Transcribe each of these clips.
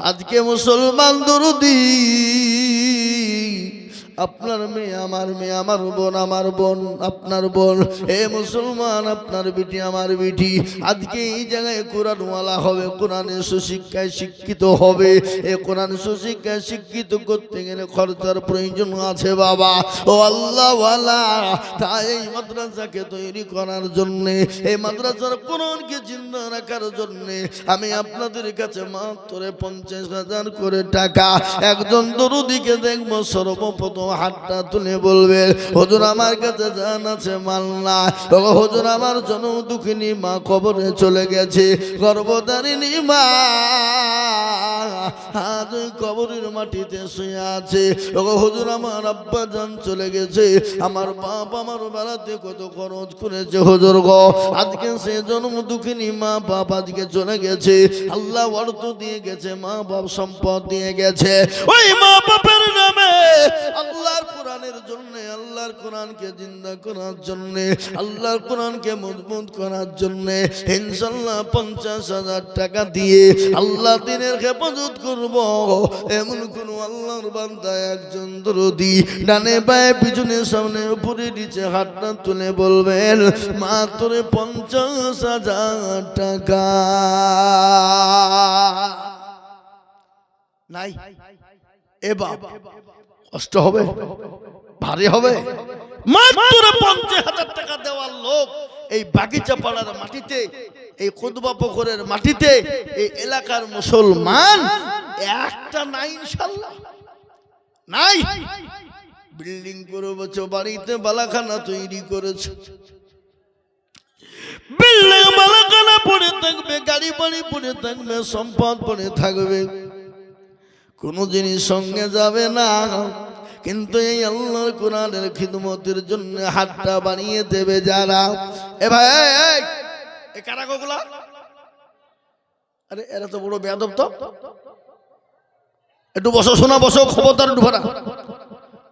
আজকে মুসলমান দরদি আপনার মেয়ে আমার বোন আপনার বোন, এ মুসলমান আপনার বিটি আমার বিটি আজকে এই জায়গায় কোরআনওয়ালা হবে, কোরআনের সুশিক্ষায় শিক্ষিত হবে। এ কোরআন সুশিক্ষায় শিক্ষিত করতে গেলে খরচার প্রয়োজন আছে বাবা ও আল্লাহওয়ালা। তাই এই মাদ্রাসাকে তৈরি করার জন্যে, এই মাদ্রাসার কোরআনকে জিন্দা রাখার জন্যে আমি আপনাদের কাছে মাত্র 50,000 করে টাকা একজন দরদিকে দেখবো সর্বপ্রথম হাতটা তুলে বলবে হুজুর আমার কাছে জান আছে মাল না, হুজুর আমার জন্য দুঃখিনী মা কবরে চলে গেছে, গর্ভধারিণী মা আজ ওই কবরের মাটিতে শুয়ে আছে, হুজুর আমার আব্বা জান চলে গেছে, আমার বাপ আমার বেড়াতে কত খরচ করেছে হুজুর গো, আজকে সে জন্ম দুঃখিনী মা বাপ আজকে চলে গেছে, আল্লাহ অর্থ দিয়ে গেছে, মা বাপ সম্পদ দিয়ে গেছে, ওই মা বাপের নামে আল্লাহর কোরআনের জন্য, আল্লাহর কোরআনকে জিন্দা করার জন্য, আল্লাহর কোরআনকে মজবুত করার জন্য ইনশাআল্লাহ 50,000 টাকা দিয়ে আল্লাহ দিনের হেফাজত করব। এমন কোন আল্লাহর বান্দা একজন দরদি ডানে বায়ে পিছনে সামনে উপরে নিচে হাতটা তুলে বলবেন মাত্র 50,000 টাকা নাই। এ বাবা কষ্ট হবে, ভারী হবে। মাত্র 50,000 টাকা দেওয়ার লোক এই বাগিচা পাড়ার মাটিতে, এই খুতবা পুকুরের মাটিতে, এই এলাকার মুসলমান একটা নাই ইনশাআল্লাহ, নাই। বিল্ডিং করে বছর বাড়িতে বালাখানা তৈরি করেছে, বিল্ডিং বালাখানা পড়ে থাকবে, গাড়ি বাড়ি পড়ে থাকবে, সম্পদ পড়ে থাকবে, কোন জিনিস সঙ্গে যাবে না, কিন্তু এই আল্লাহর কোরআনের খিদমতের জন্য হাতটা বানিয়ে দেবে যারা। এ ভাই এ কারা গোগুলা? আরে এরা তো বড় বেয়াদব, তো একটু বসো, শোনা বসো, খবরদার উঠবে না,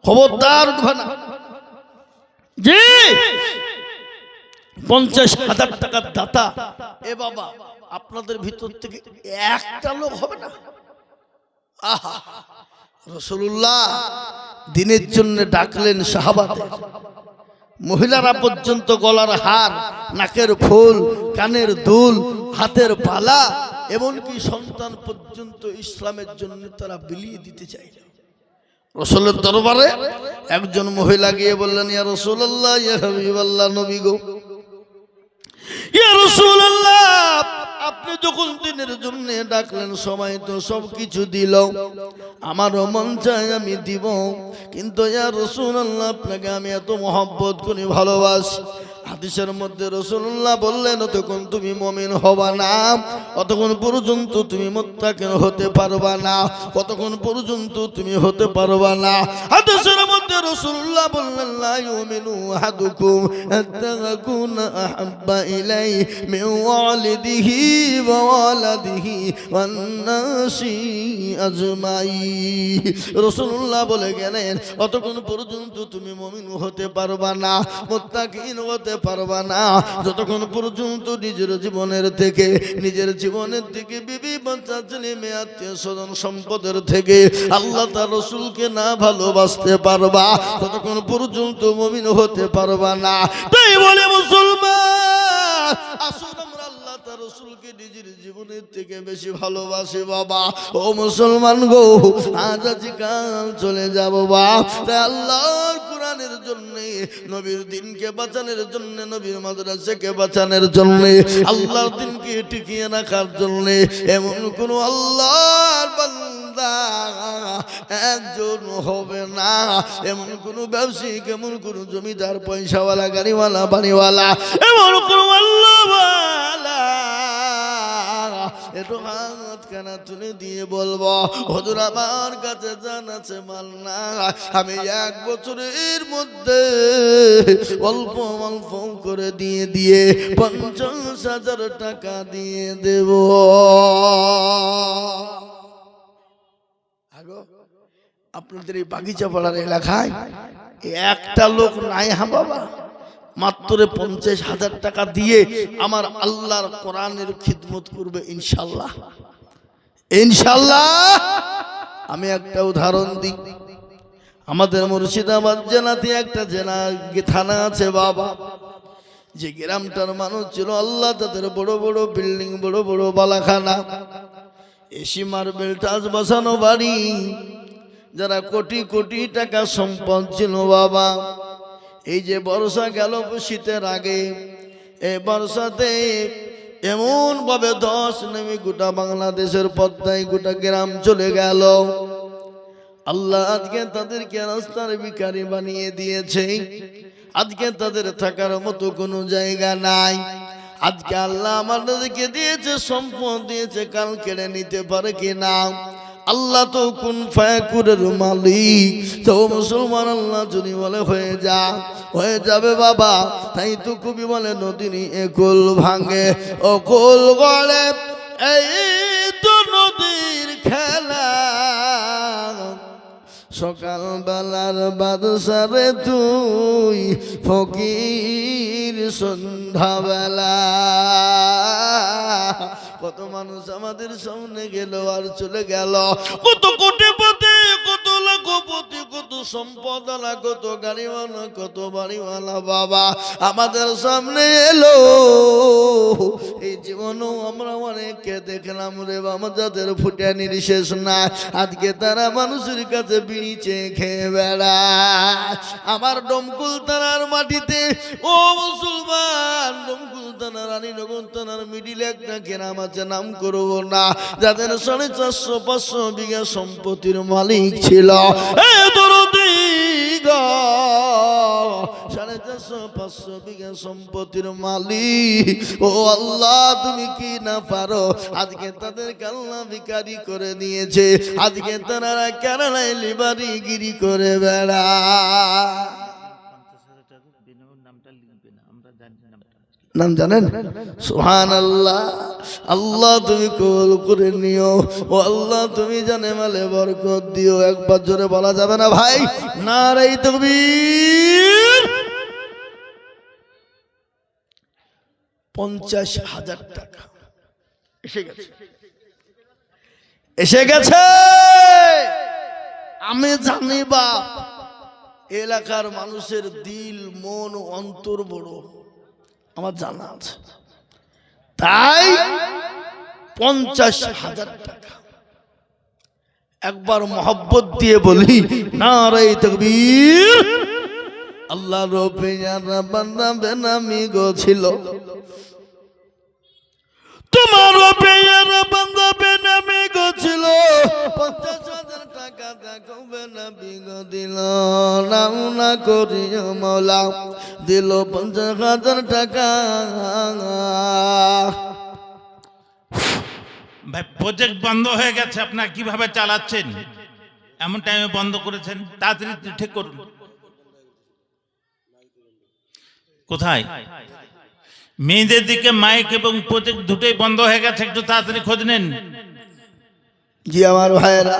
খবরদার উঠবে না। জি 50,000 টাকার দাতা, এ বাবা আপনাদের ভিতর থেকে একটা লোক হবে না? আহা, রাসূলুল্লাহ দিনের জন্য ডাকলেন সাহাবাদের, মহিলারা পর্যন্ত গলার হার, নাকের ফুল, কানের দুল, হাতের বালা, এমনকি সন্তান পর্যন্ত ইসলামের জন্য তারা বিলিয়ে দিতে চাইল। রাসূলের দরবারে একজন মহিলা গিয়ে বললেন ইয়া রাসূলুল্লাহ, ইয়া হাবিবাল্লাহ, নবী গো, ইয়া রাসূলুল্লাহ আপনি যখন দিনের জন্য ডাকলেন সময় তো সবকিছু দিল, আমারও মন চায় আমি দিব, কিন্তু ইয়া রাসূলুল্লাহ আপনাকে আমি এত মহব্বত করি, ভালোবাসি। হাদিসের মধ্যে রাসূলুল্লাহ বললেন তখন তুমি মুমিন হবা না, অতক্ষণ পর্যন্ত তুমি মুত্তাকিন হতে পারবা না, কতক্ষণ পর্যন্ত তুমি হতে পারবা না। হাদিসের মধ্যে রাসূলুল্লাহ বললেন লা ইউমিনু আহাদুকুম হাত্তা আকুনা আহাব্বা ইলাইহি মিন ওয়ালিদিহি ওয়া ওয়ালাদিহি ওয়ান নাসি আজমাইন। রাসূলুল্লাহ বলে গেলেন অতক্ষণ পর্যন্ত তুমি মুমিন হতে পারবা না, মুত্তাকিন হতে পারবা না, যতক্ষণ পর্যন্ত নিজের জীবনের থেকে বিবি বাচ্চা ছেলে মেয়ে আত্মীয় স্বজন সম্পদের থেকে আল্লাহ তার রাসূলকে না ভালোবাসতে পারবা, ততক্ষণ পর্যন্ত মুমিন হতে পারবা না। তাই বলে মুসলমান আসুন আমরা আল্লাহ তার রাসূলকে নিজের জীবনের থেকে বেশি ভালোবাসি বাবা। ও মুসলমান গো, আজ কাল চলে যাব বাপ, তাই আল্লাহর কোরআনের জন্য, নবীর দিনকে বাঁচানোর জন্য, নবীর মাদ্রাসাকে বাঁচানোর জন্য, আল্লাহর দিনকে টিকিয়ে রাখার জন্য এমন কোন আল্লাহর বান্দা একজন হবে না, এমন কোন ব্যবসায়িক, এমন কোন জমিদার, পয়সাওয়ালা, গাড়িওয়ালা, বাড়িওয়ালা, এমন কোন আল্লাহওয়ালা একটু হাত কানা তুলে দিয়ে বলবো হুজুর আমার কাছে জান আছে মাল না, আমি 1 বছরের মধ্যে অল্প অল্প করে দিয়ে 50,000 টাকা দিয়ে দেব। আপনাদের এই বাগিচা পাড়ার এলাকায় একটা লোক নাই হ্যাঁ বাবা, মাত্র 50,000 টাকা দিয়ে আমার আল্লাহর কোরআনের খিদমত করবে ইনশাআল্লাহ। ইনশাআল্লাহ। আমি একটা উদাহরণ দিই, আমাদের মুর্শিদাবাদ জেলাতে একটা জেলা থানা আছে বাবা, যে গ্রামটার মানুষ ছিল আল্লাহ তাদের বড় বড় বিল্ডিং, বড় বড় বালাখানা, এসি মার্বেল টাচ বসানো বাড়ি, যারা কোটি কোটি টাকা সম্পদ ছিল বাবা। এই যে বর্ষা গেল শীতের আগে, এই বর্ষাতে এমন ভাবে ধস নেমে গোটা বাংলাদেশের পদ্মায় গোটা গ্রাম চলে গেল। আল্লাহ আজকে তাদেরকে রাস্তার ভিখারি বানিয়ে দিয়েছে, আজকে তাদের থাকার মতো কোনো জায়গা নাই। আজকে আল্লাহ আমাদেরকে দিয়েছে, সম্পদ দিয়েছে, কাল কেড়ে নিতে পারে কি না? আল্লাহ তো কুন ফায়াকুনের মালিক। তো মুসলমান আল্লাহ যদি বলে হয়ে যা, হয়ে যাবে বাবা। তাই তো কবি বলে নদী একুল ভাঙে ও কুল গড়ে, এই তো নদীর খেলা। সকাল বেলার বাদশারে তুই ফকির সন্ধ্যাবেলা। কত মানুষ আমাদের সামনে গেল আর চলে গেল, কত কোটিপতি, কত লাখপতি, কত সম্পদওয়ালা, কত গাড়িওয়ালা, কত বাড়িওয়ালা বাবা আমাদের সামনে এলো। এই জীবনও আমরা অনেককে দেখলাম রে বাবা, যাদের ফুটানির শেষ না। আজকে তারা মানুষের কাছে বিড়ি চেয়ে খেয়ে বেড়ায়। আমার ডমকুল থানার মাটিতে ও মুসলমান, ডমকুল থানার রানীনগর থানার মিডিলে একটা গ্রাম আছে, নাম করব না, যাদের 450-500 বিঘা সম্পত্তির মালিক ছিল। 450-500 বিঘা সম্পত্তির মালিক। ও আল্লাহ তুমি কি না পারো? আজকে তাদের কাল্লা ভিখারি করে দিয়েছে, আজকে তারা কেরালায় লিবারি গিরি করে বেড়া। নাম জানেন? সুবহানাল্লাহ। আল্লাহ তুমি কবুল করে নিও, ও আল্লাহ তুমি জানে মালে বরকত দিও। একবার জোরে বলা যাবে না ভাই? নারে তাকবীর। 50,000 টাকা এসে গেছে, এসে গেছে। আমি জানি বা এলাকার মানুষের দিল, মন, অন্তর বড়, আমার জানা আছে। তাই 50,000 টাকা একবার মোহাব্বত দিয়ে বলি নারে তাকবীর। আল্লাহ রব্বিয়ানা বান্দা বেনামি গো ছিল, তোমার রব্বিয়ানা বান্দা বেনামি গো ছিল। 50,000 টাকা দেখো বেনামি গো দিল, নাম না করিও মওলা, দিল 50,000 টাকা। ভাই প্রজেক্ট বন্ধ হয়ে গেছে, আপনারা কিভাবে চালাচ্ছেন? এমন টাইমে বন্ধ করেছেন, তাড়াতাড়ি ঠিক করুন। কোথায়? মেয়েদের দিকে মাইক এবং প্রজেক্ট দুটোই বন্ধ হয়ে গেছে, একটু তাড়াতাড়ি খোঁজ নেন। জি আমার ভাইরা,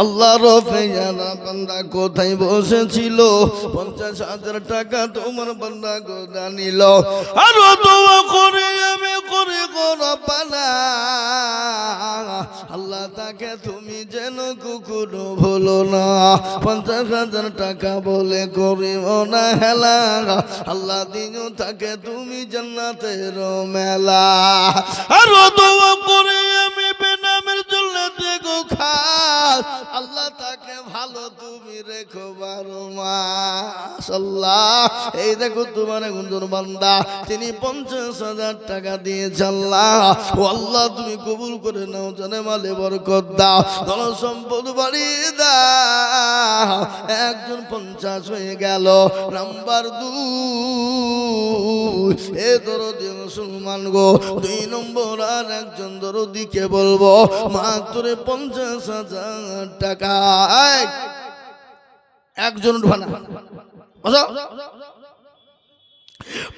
আল্লাহ রব্বিয়ানা বান্দা কোথায় বসেছিল? 50,000 টাকা তোমার বান্দা গোদা নিল। আর দোয়া করে আমি করে গো রব্বানা, আল্লাহ তাকে তুমি যেন কুকুরও ভুলো না। 50,000 টাকা বলে করিও না হেলা, আল্লাহ দিনও তাকে তুমি জান্নাতের মেলা। আর দোয়া করে আমি বেনামের জন্য গো খাস, আল্লাহ তাকে ভালো তুমি রেখো 12 মাস। আল্লাহ এই দেখো তোমার একজন বান্দা, তিনি 50,000 টাকা দিয়েছে। আল্লাহ ও আল্লাহ তুমি কবুল করে নাও, জানে মালে বরকত দাও, ধন সম্পদ বাড়িয়ে দাও। একজন 50 হয়ে গেল। নাম্বার 2, এ দরদি মুসলমান গো, 2 নম্বর আর একজন দরদিকে বলবো মাত্র 50,000 টাকা। একজন উঠবানা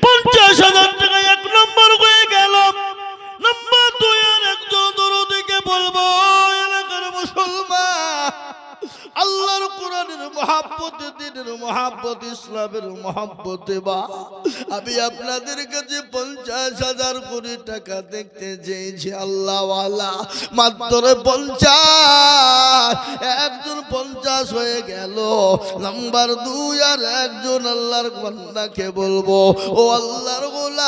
50,000 টাকা এক নম্বর হয়ে গেল। নাম্বার 2 আর একজন দরদিকে বলবো এলাকার মুসলমান, আল্লাহর কোরআনের মহাব্বত, দ্বীনের মহাব্বত, ইসলামের মহাব্বত, বা আমি আপনাদের কাছে 50,000 কোটি টাকা দেখতে চেয়েছি আল্লাহওয়ালা, মাত্র 50। একজন 50 হয়ে গেল। নাম্বার 2, আর একজন আল্লাহর বান্দাকে বলবো, ও আল্লাহর গোলাম,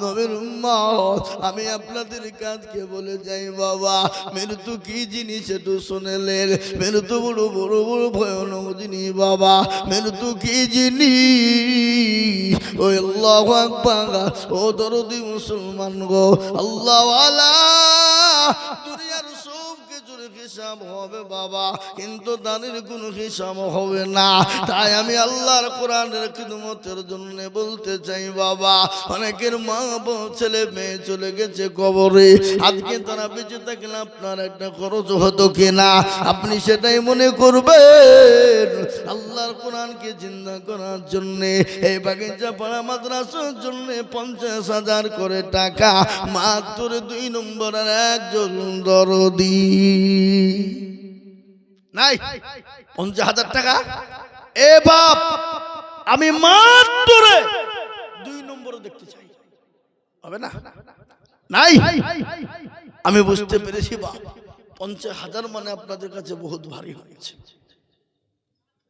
নবীর উম্মত, আমি আপনাদের কাজকে বলে যাই বাবা, মৃত্যু কি জিনিস একটু শুনেলেন? মৃত্যু বড় বড় বড় ভয়ানক জিনিস বাবা। মৃত্যু কি জিনিস? ওই আল্লাহু আকবার, ও দরদি মুসলমান গো, আল্লাহওয়ালা, দুনিয়ার সব কিছুর হিসাব হবে বাবা, কিন্তু দানের কোনো হিসাব হবে না। তাই আমি আল্লাহর কোরআনের খিদমতের জন্য বলতে চাই বাবা, অনেকের মা ছেলে মেয়ে চলে গেছে কবরে, আজকে তারা বেঁচে থাকলে আপনার একটা খরচ হতো কিনা, আপনি সেটাই মনে করবেন। আল্লাহর কোরআনকে জিন্দা করার জন্য এই বাগিচা পাড়া মাদ্রাসার জন্য 50,000 করে টাকা, মাত্র 2 নম্বরের একজন দরদি নাই। 50,000 টাকা এ বাপ, আমি মাত্র 2 নম্বর দেখতে চাই, হবে না? নাই। আমি বুঝতে পেরেছি বাপ, 50,000 মানে আপনাদের কাছে বহুত ভারী হয়েছে।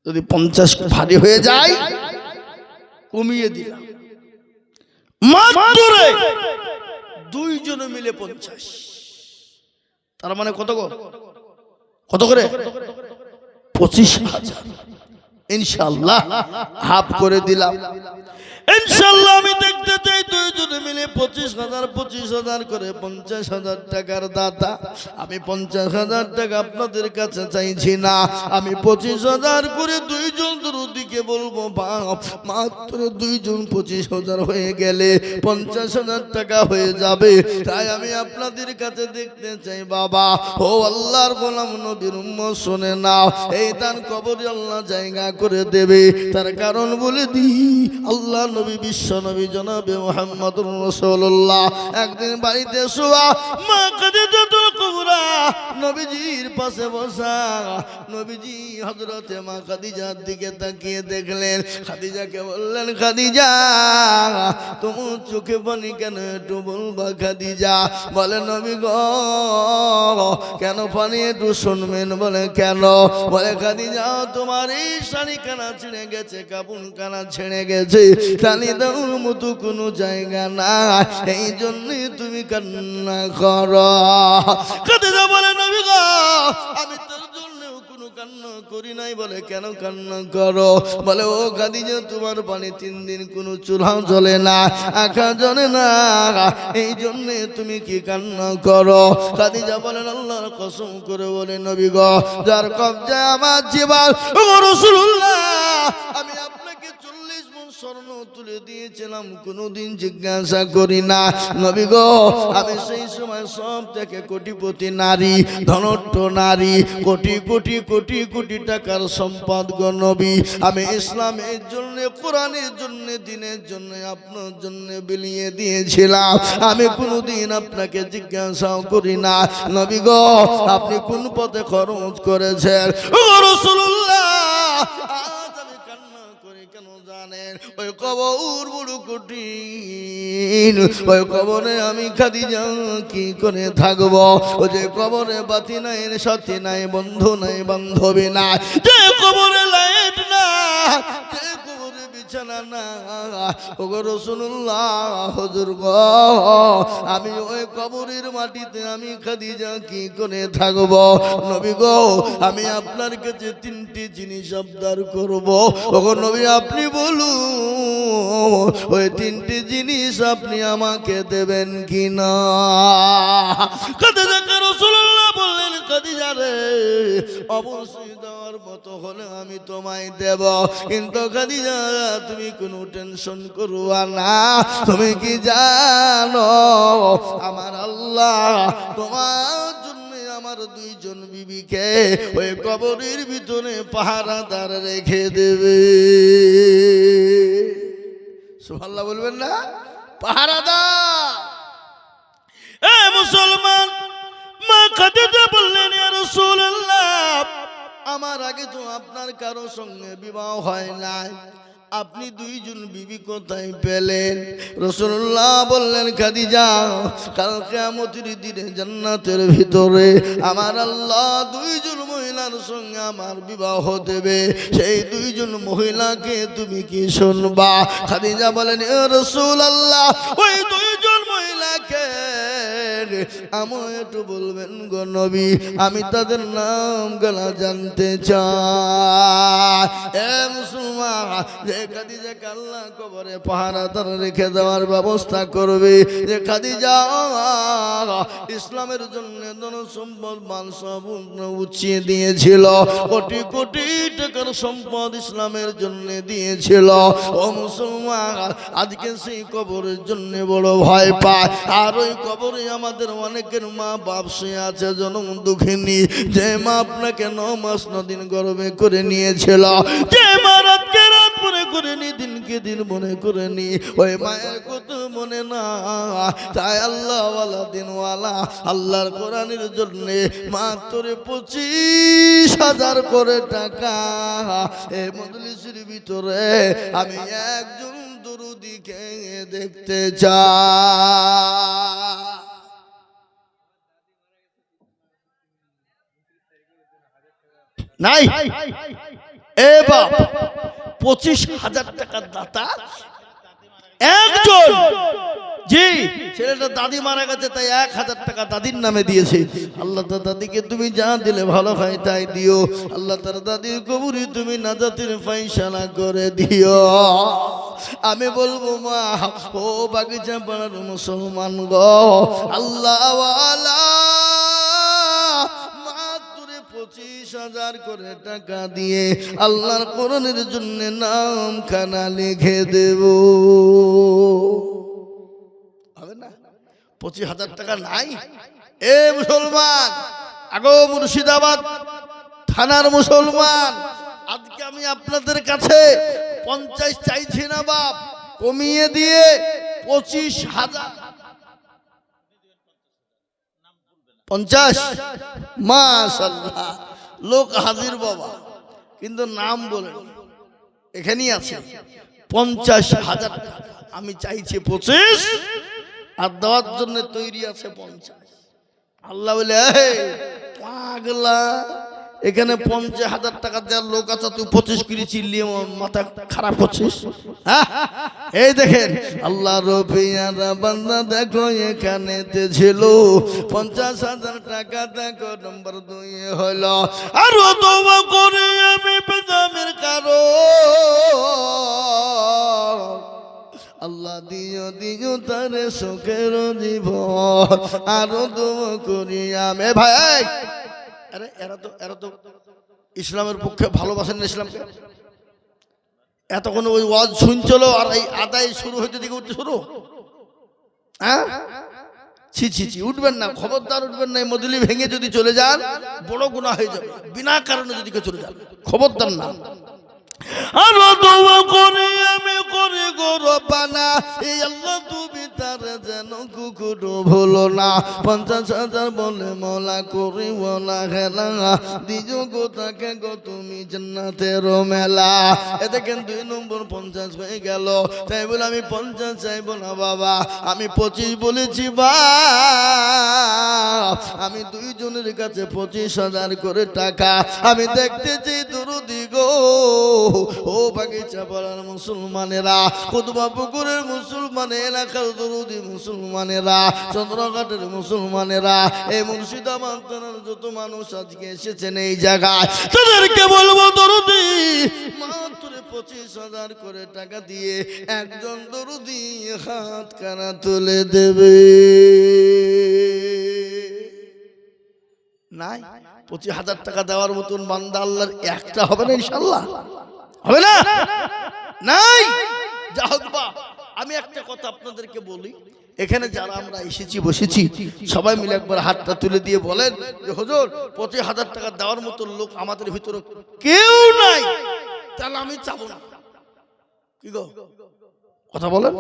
যদি 50 ভারী হয়ে যায়, কমিয়ে দিলাম, মাত্র 2 জনে মিলে 50। তার মানে কত গো? কত করে? 25,000। ইনশাআল্লাহ হাফ করে দিলাম। ইনশাআল্লাহ আমি দেখতে চাই 2 জনে মিলে 25,000 করে 50,000 টাকার দাতা। আমি 50,000 টাকা আপনাদের কাছে চাইছি না, আমি 25,000 করে 2 জন দরদিকে বলবো বাপ, মাত্র 2 জন 25,000 হয়ে গেলে 50,000 টাকা হয়ে যাবে। তাই আমি আপনাদের কাছে দেখতে চাই বাবা, ও আল্লাহর গোলাম নবীর উম্মত শুনে নাও, এই দান কবরে আল্লাহ জায়গা করে দেবে। তার কারণ বলে দিই, আল্লাহ নবী বিশ্ব নবী জনাবে মুহাম্মদুর রাসূলুল্লাহ একদিন বাড়িতে শোয়া, মা খাদিজাতুল কুবরা নবীজির পাশে বসা। নবীজি হযরতে মা খাদিজার দিকে তাকিয়ে দেখলেন, খাদিজাকে বললেন, খাদিজা তোমার চোখে পানি কেন, একটু বলবা খাদিজা? বলে নবী গো, কেন পানি একটু শুনবেন? বলে কেন? বলে খাদিজা তোমার এই শাড়ি কানা ছিঁড়ে গেছে, কাপড় কানা ছিঁড়ে গেছে, টানি দেওয়ার মতো কোনো জায়গা না, এই জন্যই তুমি কান্না করো। খাদিজা বলে নবী গো, আমি তোর জন্য কোনো কান্না করি নাই। বলে কেন কান্না করো? বলে ও খাদিজা তোমার পানি 3 দিন কোনো চুলাও জ্বলে না, আঁকা জ্বলে না, এই জন্যে তুমি কি কান্না করো? খাদিজা বলেন আল্লাহর কসম করে বলে নবী গো, যার কবজায় আমার জীবন, ও রাসূলুল্লাহ, আমি আপনাকে 40 মণ স্বর্ণ তুলে দিয়েছিলাম, কোনোদিন জিজ্ঞাসা করি না। নবী গো, আমি সেই সময় সব থেকে কোটিপতি নারী, ধনট্ট নারী, কোটি কোটি কোটি কোটি টাকার সম্পদ গো নবী, আমি ইসলামের জন্য, কোরআনের জন্য, দ্বীনের জন্য, আপনার জন্য বিলিয়ে দিয়েছিলাম। আমি কোনোদিন আপনাকে জিজ্ঞাসাও করি না নবী গো আপনি কোন পথে খরচ করেছেন। ও রাসূলুল্লাহ, আজ আমি কান্না করি কেন জানেন? ওই কবর বড় কঠিন, ওই কবরে আমি খাদিজা কি করে থাকব? ও যে কবরে বাতি নাই, সাথী নাই, বন্ধু নাই, বান্ধবী নাই, যে কবরে লাইট না, যে কবরে বিছানা না, ও রাসূলুল্লাহ হুজুর গো, আমি ওই কবরের মাটিতে আমি খাদিজা কি করে থাকব? নবী গো, আমি আপনার কাছে 3টি জিনিস আবদার করব। ওগো নবী, আপনি বলুন ওই 3টি জিনিস আপনি আমাকে দেবেন কিনা? খাদিজাকে রাসূলুল্লাহ বললেন, খাদিজা রে, অবশ্যই দেওয়ার মতো হলে আমি তোমায় দেব, কিন্তু খাদিজা তুমি কোনো টেনশন করবা না। তুমি কি জানো আমার আল্লাহ তোমার জন্য আমার 2 জন বিবিকে ওই কবরের ভিতরে পাহারাদার রেখে দেবে? সুবহানাল্লাহ বলবেন না? পাহারাদার। এ মুসলমান, মা খাদিজা বললেন, ইয়া রাসূলুল্লাহ, আমার আগে তো আপনার কারো সঙ্গে বিবাহ হয় নাই, আপনি দুইজন বিবি কোথায় পেলেন? রাসূলুল্লাহ বললেন, খাদিজা, কাল কিয়ামতের দিনে জান্নাতের ভিতরে আমার আল্লাহ দুইজন মহিলার সঙ্গে আমার বিবাহ দেবে, সেই দুইজন মহিলাকে তুমি কি শুনবা? খাদিজা বলেন, ইয়া রাসূলুল্লাহ, ওই দুইজন মহিলাকে আমি একটু বলবেন গো নবী, আমি তাদের নাম গুলো জানতে চাই। এ মুসলমান, যে খাদিজাকে আল্লাহ কবরে পাহারাদার রেখে দেওয়ার ব্যবস্থা করবে, যে খাদিজা ইসলামের জন্য ধন সম্পদ মাল সব উঠিয়ে দিয়েছিল, কোটি কোটি টাকার সম্পদ ইসলামের জন্য দিয়েছিল। ও মুসলমান, আজকে সেই কবরের জন্য বড় ভয় পায়। আর ওই কবরে আমাদের অনেকের মা বাপ শুয়ে আছে জনম দুঃখিনী, যে মা আপনাকে 9 মাস 9 দিন গর্ভে করে নিয়েছিল, যে মা রাতকে রাত মনে করে নি, দিনকে দিন মনে করে নি, ওই মায়ের কত মনে না। তাই আল্লাহওয়ালা দিনওয়ালা আল্লাহর কোরআনের জন্য মাত্র 25,000 করে টাকা এই মজলিসের ভিতরে আমি একজন দরুদিকে দেখতে চাই। নাই এ বাপ, 25,000 টাকার দাতা একজন। জি, ছেলেটা দাদি মারা গেছে, তাই 1,000 টাকা দাদির নামে দিয়েছে। আল্লাহ তার দাদিকে তুমি যা দিলে ভালো হয় তাই দিও। আল্লাহ তার দাদির কবরে তুমি নাজাতের ফায়সালা করে দিও। আমি বলবো মা, ও বাগিচা পাড়ার মুসলমান গো, আল্লাহ ওয়ালা 25,000 করে টাকা দিয়ে আল্লাহর কোরআনের জন্য নাম খানা লিখে দেব, হবে না? 25,000 টাকা নাই? এ মুসলমান, আগো মুর্শিদাবাদ থানার মুসলমান, আজকে আমি আপনাদের কাছে 50 চাইছি না বাপ, কমিয়ে দিয়ে 25,000 50। মাশাআল্লাহ, লোক হাজির বাবা, কিন্তু নাম বলেন এখানেই আছে 50,000 টাকা। আমি চাইছি 25, আর দেওয়ার জন্য তৈরি আছে 50। আল্লাহ বলে, পাগলা, এখানে 50,000 টাকা দেওয়ার লোক আছে, তুই 25 করে চিল্লিয়ে মাথা খারাপ করছিস? হ্যাঁ, এই দেখেন আল্লাহ রবিয়ারা বান্দা, দেখো এখানেতে ছিল 50,000 টাকা, দেখো নম্বর 2 হলো আরো দোয়া করে আমি পেদামের কারো আল্লাহ দিও দিও তারে সুখের জীবন, আরো দোয়া করি আমি। ভাই, আরে এরা তো ইসলামের পক্ষে ভালোবাসেন না ইসলামকে। এতক্ষণ ওই ওয়াজ শুনছিল, আর এই আদায় শুরু হইতে দিকে উঠতে শুরু। হ্যাঁ, ছি ছি ছি, উঠবেন না, খবরদার উঠবেন না। এই মজলি ভেঙে যদি চলে যান বড় গুনাহ হয়ে যাবে। বিনা কারণে যদি কেউ চলে যান, খবরদার না। আরো দোয়া করে আমি করে গো রব্বানা, এই আল্লাহ তুমি তার যেন কুকুর ভুলো না। 50,000 বলে মওলা করিব না খেলা, দিও গো তাকে গো তুমি জান্নাতের মেলা। এ দেখেন 2 নম্বর 50 হয়ে গেল। তাই বলে আমি 50 চাইবো না বাবা, আমি 25 বলেছি বা আমি 2 জনের কাছে 25,000 করে টাকা আমি দেখতে চাই। দরুদি গো, ও বাগিচা পাড়ার মুসলমানেরা, কুতুবা পুকুরের মুসলমান, এলাকার দরুদি মুসলমানেরা, চন্দ্রঘাটের মুসলমানেরা, এই মুর্শিদাবাদ থানার যত মানুষ আজকে এসেছেন এই জায়গায়, তাদেরকে বলবো দরুদি মাত্র 25,000 করে টাকা দিয়ে একজন দরুদি হাত কানা তুলে দেবে। নাই 25,000 টাকা দেওয়ার মতন বান্দা আল্লাহর একটা হবে না ইনশাআল্লাহ? হবে না? নাই। যা হোক বা, আমি একটা কথা আপনাদেরকে বলি, এখানে যারা আমরা এসেছি বসেছি সবাই মিলে একবার হাতটা তুলে দিয়ে বলেন যে হুজুর 25,000 টাকা দেওয়ার মতো লোক আমাদের ভিতরে কেউ নাই, তাহলে আমি চাবো না। কি গো, কথা বলেন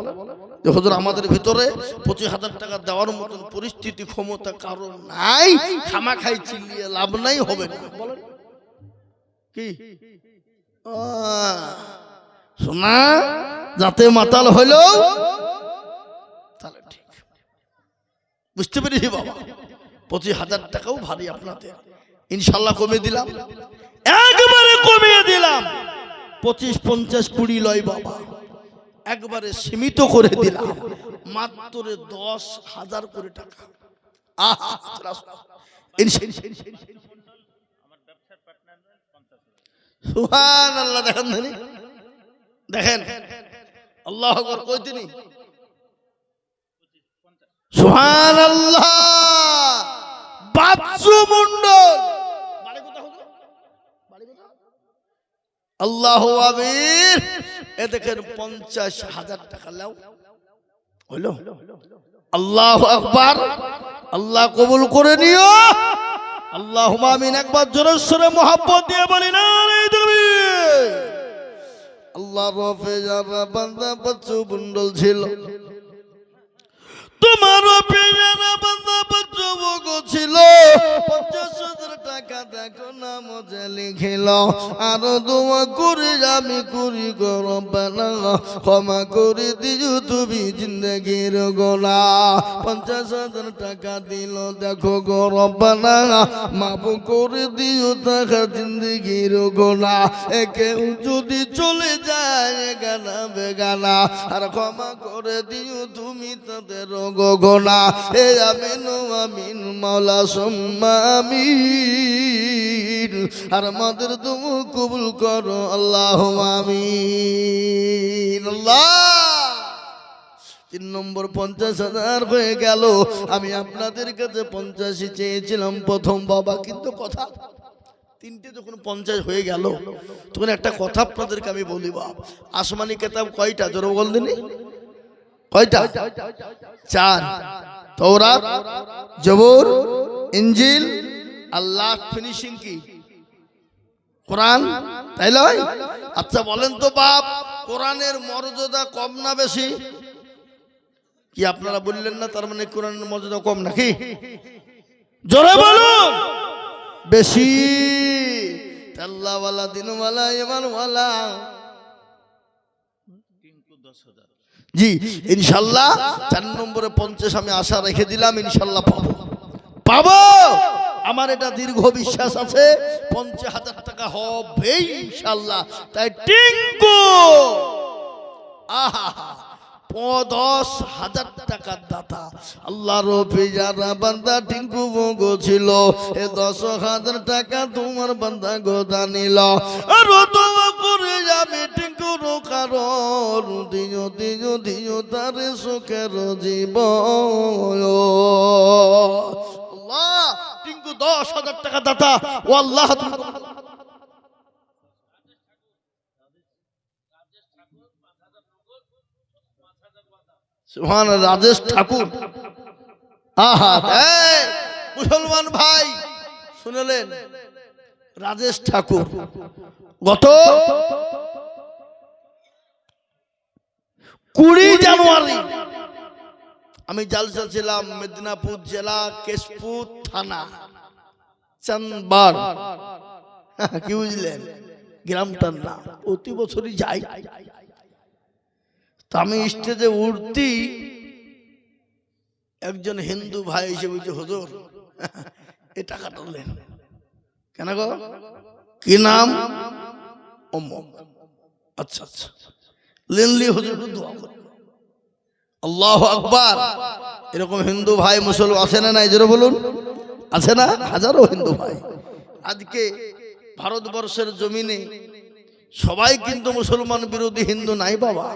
যে হুজুর আমাদের ভিতরে 25,000 টাকা দেওয়ার মতন পরিস্থিতি ক্ষমতা কারণ নাই, খামাখাই চিল্লিয়ে লাভ নাই, হবে না। বলেন কি সোনা যাতে মাতাল হইলো তাহলে ঠিক। বুঝতে পেরেছি বাবা, 25,000 টাকাও ভারী আপনাদের, ইনশাল্লাহ কমিয়ে দিলাম, একবারে কমিয়ে দিলাম। 25, 50, 20 লয় বাবা, একবারে সীমিত করে দিলাম, মাত্র 10,000 করে টাকা। আহা সুবহানাল্লাহ। দেখেন দেখেন আল্লাহু আকবার কই তিনি, সুবহানাল্লাহ। বাচ্চু মন্ডল বাড়ি কোথা হলো, বাড়ি কোথা, আল্লাহু আকবার। এ দেখেন 50,000 টাকা লাও হলো। আল্লাহু আকবার, আল্লাহ কবুল করে নিও, আল্লাহুম্মা আমিন। একবার জোরে সোরে মোহাব্বত দিয়ে বলি না রে তুমি। আল্লাহ রফে যারা বান্দা বাচ্চু মন্ডল ছিল, তোমার পেয়ারা বান্দা বাচ্চু বগো ছিল, 50,000 টাকা দেখো না মজা লিখিল। আর দোয়া করে আমি করি গো রব্বানা, ক্ষমা করে দিও তুমি জিন্দেগির গুনাহ। 50,000 টাকা দিল দেখো গো রব্বানা, মাফ করে দিও টাকা জিন্দেগির গুনাহ। কেউ যদি চলে যায় গানা বেগানা, আর ক্ষমা করে দিও তুমি তাদের গোনা। এ আমিন আমিন মাওলা সুম্মা আমিন। আর আমাদের তুমি কবুল করো আল্লাহুম্মা আমিন। আল্লাহ 3 নম্বর 50,000 হয়ে গেল। আমি আপনাদের কাছে 85 চেয়েছিলাম প্রথম বাবা, কিন্তু কথা 3টে যখন 50 হয়ে গেল, তখন একটা কথা আপনাদেরকে আমি বলি বাপ, আসমানি কিতাব কয়টা জোরে বললেন, কয়টা? 4, তওরাত, জবুর, ইনজিল, আল্লাহ ফিনিশিং কি কোরআন, তাই লয়? আচ্ছা বলেন তো বাপ, কোরআনের মর্যাদা কম না বেশি? কি আপনারা বললেন না, তার মানে কোরআনের মর্যাদা কম নাকি? জোরে বলুন। বেশি। আল্লাহওয়ালা, দিনওয়ালা, ইমানওয়ালা, জি ইনশাল্লাহ 4 নম্বরে 50 আমি আশা রেখে দিলাম, ইনশাল্লাহ পাবো, পাবো। আমার এটা দীর্ঘ বিশ্বাস আছে, 50,000 টাকা হবে ইনশাল্লাহ। তাই টিঙ্কু আহা 10,000 টাকার দাতা, আল্লাহর যারা বান্দা টিঙ্কু গো ছিল, এ 10,000 টাকা তোমার বান্দা গোদা নিল। আর দোয়া করে আমি টিঙ্কুর কারণ দিও দিও দিও তার সুখের জীবন। আল্লাহ টিঙ্কু 10,000 টাকা দাতা, ও আল্লাহ সুবহানাল্লাহ। রাজেশ ঠাকুর, আহা মুসলমান ভাই শুনলেন, রাজেশ ঠাকুর গত 20 জানুয়ারি আমি জালসা ছিলাম, মেদিনীপুর জেলা, কেশপুর থানা, চান্দবার, কি বুঝলেন গ্রামটার নাম। প্রতি বছরই যাই। তা আমি স্টেজে উঠতি, একজন হিন্দু ভাই এসে বলছে, হুজুর এ টাকাটা নেন। কেন গো, কি নাম? অমুক। আচ্ছা আচ্ছা, লেনলি হুজুর, দোয়া করো। আল্লাহু আকবার। এরকম হিন্দু ভাই মুসলমান আছে না নাই জোরে বলুন, আছে না? হাজারো হিন্দু ভাই। আজকে ভারতবর্ষের জমিনে সবাই কিন্তু মুসলমান বিরোধী হিন্দু নাই বাবা,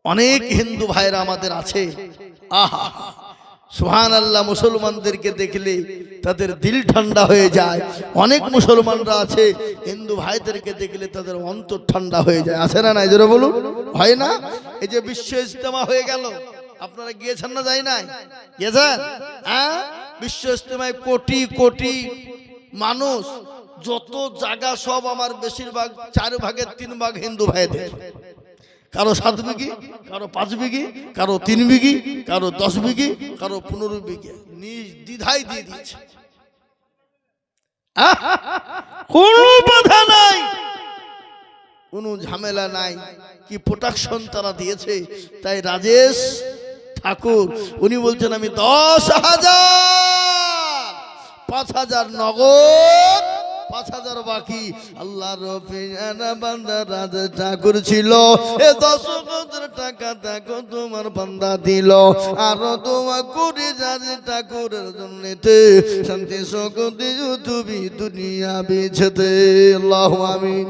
অনেক হিন্দু ভাইরা আমাদের আছে। আহা সুবহানাল্লাহ। মুসলমানদেরকে দেখলে তাদের দিল ঠান্ডা হয়ে যায়। অনেক মুসলমানরা আছে, হিন্দু ভাইদেরকে দেখলে তাদের অন্তর ঠান্ডা হয়ে যায়, আছে না নাই জোরে বলুন? হয় না? এই যে বিশ্ব ইজতেমা হয়ে গেল, আপনারা গিয়েছেন না? যাই নাই? গিয়েছেন? হ্যাঁ, বিশ্ব ইজতেমায় কোটি কোটি মানুষ, যত জায়গা সব আমার বেশিরভাগ 4 ভাগের 3 ভাগ হিন্দু ভাইদের। কারো 7 বিঘি, কারো 5 বিঘি, কারো 3 বিঘি, কারো 10 বিঘি, কারো 15 বিঘি, নিজ দ্বিধায় দিয়ে দিয়েছে। কোনো বাধা নাই, কোনো ঝামেলা নাই। কি প্রোটেকশন তারা দিয়েছে। তাই রাজেশ ঠাকুর উনি বলছেন আমি 10,000, 5,000 নগদ, 5,000 বাকি। আল্লাহর রফিয়ানা বান্দা রাজেশ ঠাকুর ছিল। এ 10,000 টাকা দেখো তোমার বান্দা দিল। আর তোমার কুড়ি রাজেশ ঠাকুরের জন্যতে শান্তি শক্তি তুমি দুনিয়া বেছেতে। আল্লাহু আমিন।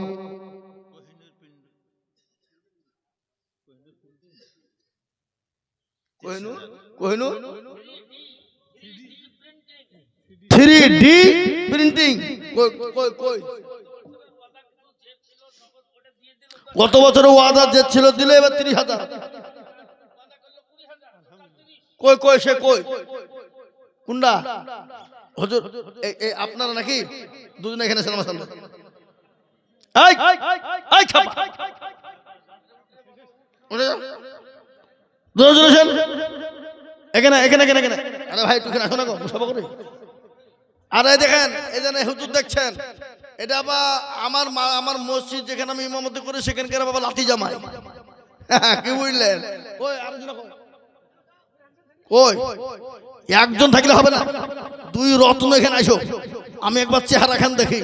কোহিনূর 3D প্রিন্টিং গত বছর ওয়াদা যে ছিল দিল, এবার 30,000। কই সে কই কুন্ডা হুজুর এই আপনারা নাকি দুজন এখানে সালাম সালাম। এই এই খাপা ওরে এখানে এখানে এখানে এখানে। আরে ভাই তুই রাখো না গো সভা করে। আরে দেখেন এই যে হুজুর দেখছেন, এটা বা আমার মসজিদ যেখানে আমি ইমামতি করি সেখানকার বাবা লাঠি জামাই। কি বুঝলেন? কই আরেকজন কই? একজন থাকলে হবে না, দুই রত্ন এখানে আসো। আমি একবার চেহারা খান দেখি।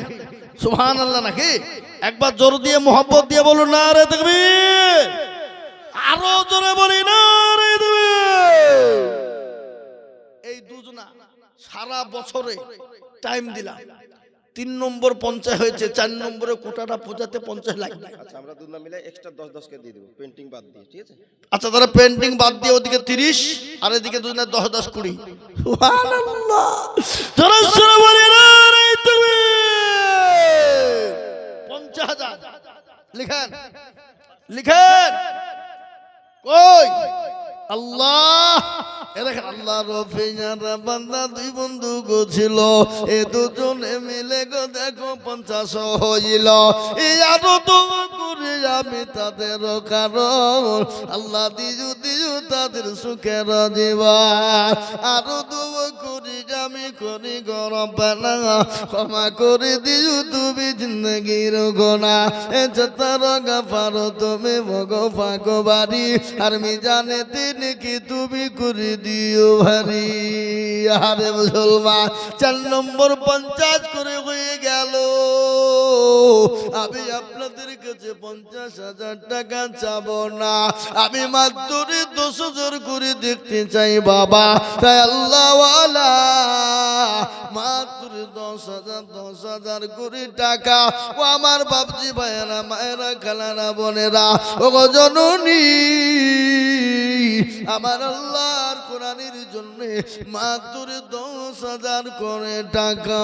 সুবহানাল্লাহ নাকি? একবার জোর দিয়ে মোহাব্বত দিয়ে বলুন না রে তাকবীর। আরো জোরে বলি না রে তাকবীর। এই দুজনা সারা বছরে টাইম দিলাম। 3 নম্বর 50 হয়েছে, 4 নম্বরে কোটাটা পৌঁছাতে 50 লাগবে। আচ্ছা আমরা দুজনে মিলে এক্সট্রা 10 কে দিয়ে দেব, পেন্টিং বাদ দিয়ে, ঠিক আছে? আচ্ছা তারা পেন্টিং বাদ দিয়ে ওদিকে 30 আর এদিকে দুজনে 10 20। সুবহানাল্লাহ। জোরে জোরে বলি না রে তাকবীর। 50,000 লিখেন লিখেন। কই আল্লাহ এ দেখেন আল্লাহ রফিয়ানা বান্দা দুই বন্ধু গো ছিল। এ দুজনে মিলে গো দেখো 50 হইল। এই আরো তোমার করে আমি তাদের কারণ আল্লাহ দিজু তাদের সুখের জীবন। আরো তোমার করি আমি করি গরম পানা, ক্ষমা করে দিও তুমি জিন্দগির গোনা। এ যতার গাফারো তুমি মগো ফাগো বাড়ি, আর মি জানে দিন কি তুমি করে দিও ভারি। আরে মুসলমান 4 নম্বর 50 করে হয়ে গেল। আমি আপনাদের কাছে 50,000 টাকা চাবো না, আমি মাত্র 10,000 করে দেখতে চাই বাবা। তাই আল্লাহ ওয়ালা মাত্র 10,000 করে টাকা। ও আমার বাপজি ভাইয়েরা মায়েরা খালারা বোনেরা ও গো জননী, আমার আল্লাহর কোরআনের জন্য মাত্র 10,000 করে টাকা।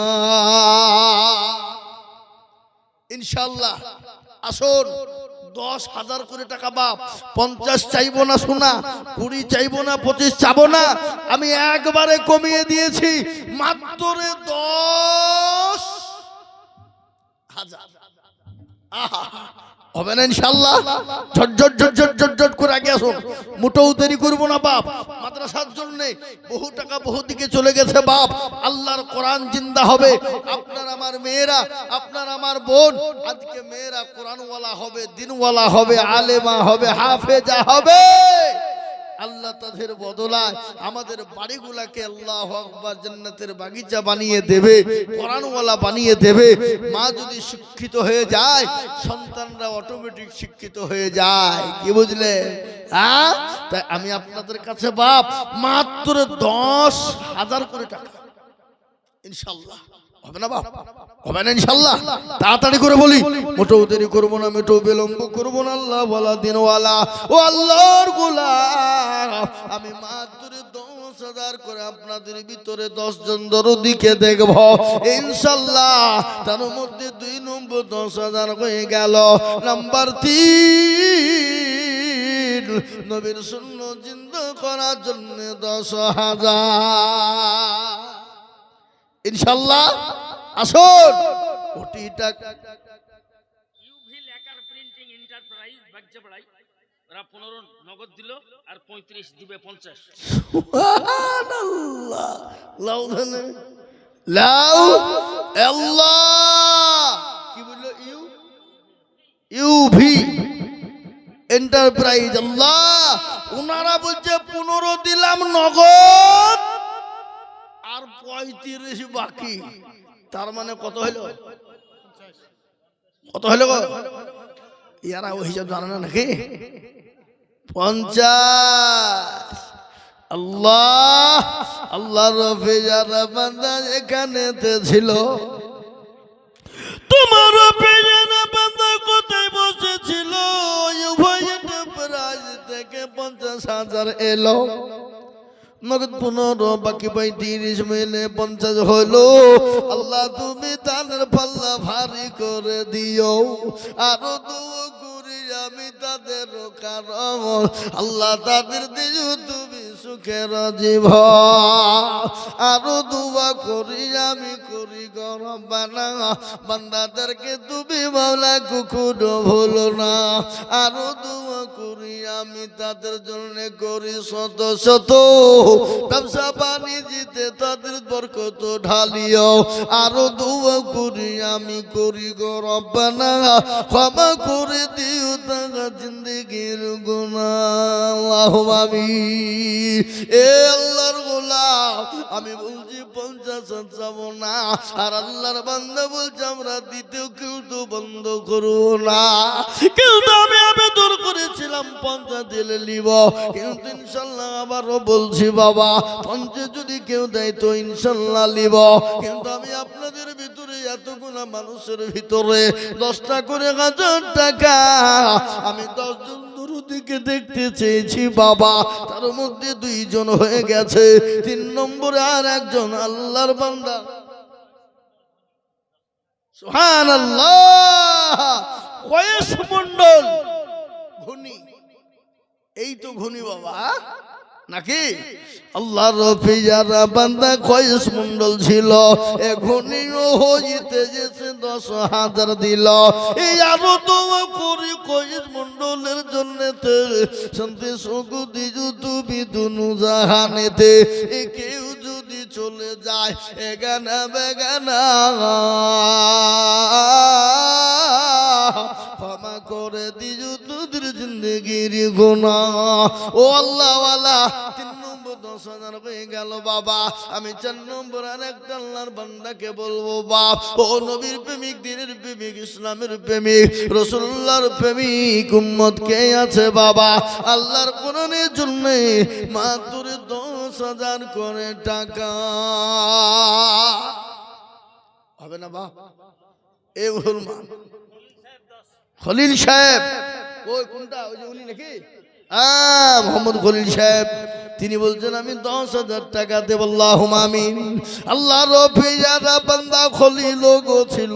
ইনশাআল্লাহ আসুন 10,000 করে টাকা বাপ। 50 চাইবো না সোনা, 20 চাইবো না, 25 চাবো না। আমি একবারে কমিয়ে দিয়েছি মাত্র 10,000। হবে না ইনশাআল্লাহ? ঝটঝট ঝটঝট ঝটঝট করে আগে আসুন, মোটেও দেরি করবো না বাপ। মাদ্রাসার জন্য বহু টাকা বহু দিকে চলে গেছে বাপ। আল্লাহর কোরআন জিন্দা হবে। আপনার আমার মেয়েরা, আপনার আমার বোন, আজকে মেয়েরা কোরআনওয়ালা হবে, দিনওয়ালা হবে, আলেমা হবে, হাফেজা হবে। আল্লাহ তাদের বদলায় আমাদের বাড়িগুলাকে আল্লাহু আকবার জান্নাতের বাগিচা বানিয়ে দেবে, কোরআনওয়ালা বানিয়ে দেবে। মা যদি শিক্ষিত হয়ে যায়, সন্তানরা অটোমেটিক শিক্ষিত হয়ে যায়। কি বুঝলে? হ্যাঁ, তাই আমি আপনাদের কাছে বাপ মাত্র 10,000 করে টাকা। ইনশাআল্লাহ হবে না বাপ? হবে না ইনশাআল্লাহ? তাড়াতাড়ি করে বলি, মোটেও দেরি করবো না, মোটেও বিলম্ব করবো না। আল্লাহ ওয়ালা দিনওয়ালা ও আল্লাহর গোলাম, আমি মাত্র 10,000 করে আপনাদের ভিতরে 10 জন দরদিকে দেখব ইনশাআল্লাহ। তার মধ্যে 2 নম্বর 10,000 হয়ে গেল। নাম্বার 3 নবীর সুন্নাত জিন্দা করার জন্য 10,000 ইনশাআল্লাহ। আসুন কোটি টাকা ইউভি লেকার প্রিন্টিং এন্টারপ্রাইজ বাগজাপাড়াই, ওরা 15 নগদ দিল আর 35 দিবে 50। সুবহানাল্লাহ। লাউ আল্লাহ ইউভি এন্টারপ্রাইজ। আল্লাহ, ওনারা বলছে 15 দিলাম নগদ আর 35 বাকি, তার মানে কত হইল? কত হইল গো? ইয়ারা ওই হিসাব জানে না নাকি? 50। আল্লাহ, আল্লাহ রফি যারা বান্দা এখানেতে ছিল, তোমার রফি যারা বান্দা কোথায় বসেছিল? উভয় এন্টারপ্রাইজ থেকে 50,000 এলো, নগদ 15 বাকি 35 মিলে 50 হলো। আল্লাহ তুমি তাদের পাল্লা ভারী করে দিও, আরো দোয়া করি আমি তাদের কারণ আল্লাহ তাদের দিও তুমি সুখের জীবন। আরো দোয়া করি আমি করি গরবানা, বান্দাদেরকে তুমি মাওলা কখনো ভুলো না। আরো দোয়া করি আমি তাদের জন্য করি শত শত ব্যবসা বাণিজ্যে তাদের বরকত ঢালিও। আরো দোয়া করি আমি করি গো রব্বানা, ক্ষমা করে দিও তারা জিন্দেগির গুনাহ। আল্লাহুম্মা আমিন। এ আল্লাহর গোলাম, আমি বলছি 50 যাব না, আর আল্লাহর বান্দা বলছে আমরা দ্বিতীয় কিন্তু বন্ধ করব না। কিন্তু আমি আবেদন করেছিলাম 50 দিলে নিব, কিন্তু ইনশাল্লাহ আবারও বলছি বাবা 50 যদি কেউ দেয় তো ইনশাল্লাহ নিব। কিন্তু আমি আপনাদের ভিতরে এতগুলা মানুষের ভিতরে 10টা করে 1000 টাকা আমি 10 জন দুরুদিকে দেখতে চেয়েছি বাবা, তার মধ্যে 2 জন হয়ে গেছে, 3 নম্বরে আর একজন আল্লাহর বান্দা। সুবহানাল্লাহ। কয়েস মন্ডল ঘনি, এই তো ঘনি বাবা নাকি? আল্লাহ রফি যারা বান্দা কয়েস মন্ডল ছিল, এখনও হইতে যেছে 10,000 দিল। এই আরো দোয়া করি কয়েস মন্ডলের জন্যতে শান্তি সুখ দিজু তুমি দুনু জাহানেতে। এ কেউ যদি চলে যায় এগানা বেগানা, ক্ষমা করে দিজু তোদের জিন্দগির গুনাহ। ও আল্লাহ ওয়ালা, 3 নম্বর 10,000 হয়ে গেল বাবা। আমি 4 নম্বর আর একটা আল্লাহর বান্দাকে বলবো বাপ, ও নবীর প্রেমিক, দিনের প্রেমিক, ইসলামের প্রেমিক, রাসূলুল্লাহর প্রেমিক উম্মত কে আছে বাবা? আল্লাহর কোরআনের জন্য মাত্র 10,000 করে টাকা হবে না বাপ? এ মুসলমান খলিল সাহেব, ওই কোনটা, ওই যে উনি নাকি? মোহাম্মদ খলিল সাহেব, তিনি বলছেন আমি 10,000 টাকা দেব। আল্লাহুম্মা আমিন। আল্লাহ রফি যারা বান্দা খলিল গো ছিল,